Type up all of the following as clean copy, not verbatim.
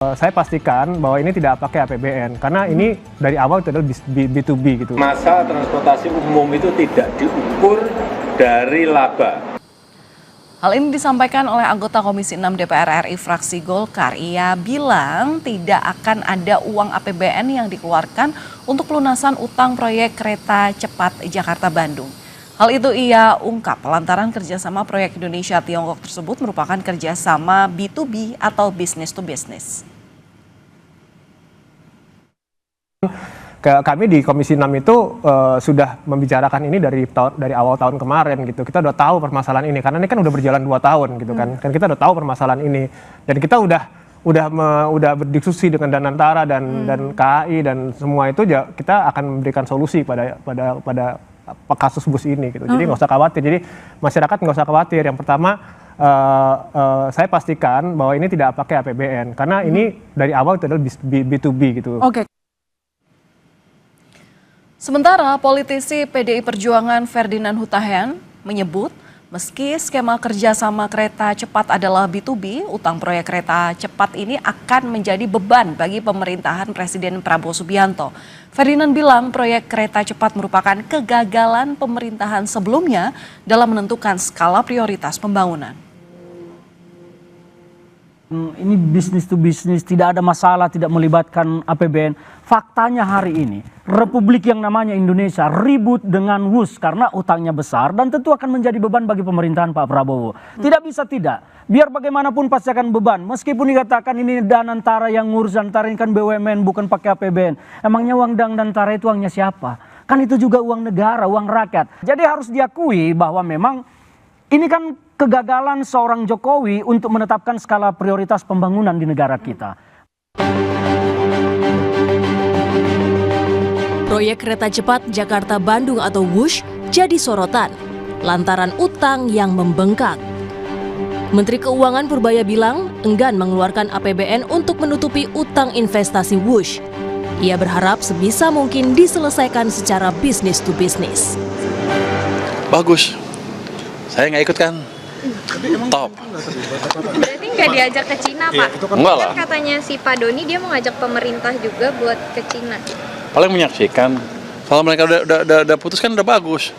Saya pastikan bahwa ini tidak pakai APBN karena ini dari awal itu adalah B2B gitu. Masa transportasi umum itu tidak diukur dari laba. Hal ini disampaikan oleh anggota Komisi 6 DPR RI fraksi Golkar. Ia bilang tidak akan ada uang APBN yang dikeluarkan untuk pelunasan utang proyek kereta cepat Jakarta-Bandung. Hal itu ia ungkap lantaran kerjasama proyek Indonesia-Tiongkok tersebut merupakan kerjasama B2B atau business to business. Kami di Komisi 6 itu sudah membicarakan ini dari awal tahun kemarin gitu. Kita udah tahu permasalahan ini karena ini kan udah berjalan 2 tahun gitu kan. Kan kita udah tahu permasalahan ini dan kita udah berdiskusi dengan Danantara dan KAI dan semua itu kita akan memberikan solusi pada kasus bus ini gitu. Jadi nggak usah khawatir. Jadi masyarakat nggak usah khawatir. Yang pertama saya pastikan bahwa ini tidak pakai APBN karena ini dari awal itu adalah B2B gitu. Oke. Sementara politisi PDI Perjuangan Ferdinand Hutahian menyebut meski skema kerjasama kereta cepat adalah B2B, utang proyek kereta cepat ini akan menjadi beban bagi pemerintahan Presiden Prabowo Subianto. Ferdinand bilang proyek kereta cepat merupakan kegagalan pemerintahan sebelumnya dalam menentukan skala prioritas pembangunan. Ini bisnis to bisnis, tidak ada masalah, tidak melibatkan APBN. Faktanya hari ini, Republik yang namanya Indonesia ribut dengan WUS karena utangnya besar dan tentu akan menjadi beban bagi pemerintahan Pak Prabowo. Tidak bisa tidak, biar bagaimanapun pasti akan beban. Meskipun dikatakan ini Danantara yang ngurus, Danantara ini kan BUMN bukan pakai APBN. Emangnya uang Danantara itu uangnya siapa? Kan itu juga uang negara, uang rakyat. Jadi harus diakui bahwa memang ini kan kegagalan seorang Jokowi untuk menetapkan skala prioritas pembangunan di negara kita. Proyek kereta cepat Jakarta-Bandung atau WUSH jadi sorotan lantaran utang yang membengkak. Menteri Keuangan Purbaya bilang enggan mengeluarkan APBN untuk menutupi utang investasi WUSH. Ia berharap sebisa mungkin diselesaikan secara bisnis to bisnis. Bagus. Saya nggak ikut kan? Top. Berarti nggak diajak ke Cina, Pak? Enggak lah. Kan katanya si Pak Doni dia mau ngajak pemerintah juga buat ke Cina. Paling menyaksikan. Kalau mereka udah putus kan udah bagus.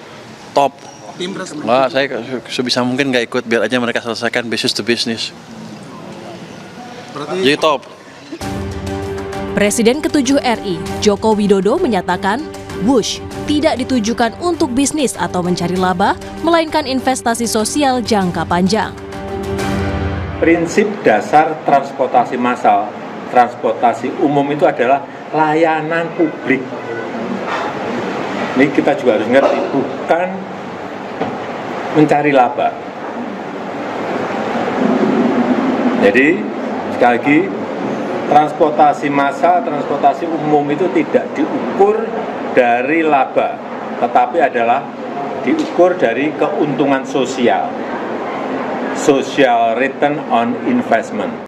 Top. Enggak, saya sebisa mungkin nggak ikut. Biar aja mereka selesaikan business to business. Jadi top. Presiden ke-7 RI, Joko Widodo menyatakan WUSH tidak ditujukan untuk bisnis atau mencari laba, melainkan investasi sosial jangka panjang. Prinsip dasar transportasi massal, transportasi umum itu adalah layanan publik. Ini kita juga harus ngerti, bukan mencari laba. Jadi, sekali lagi, transportasi massal, transportasi umum itu tidak diukur dari laba, tetapi adalah diukur dari keuntungan sosial, social return on investment.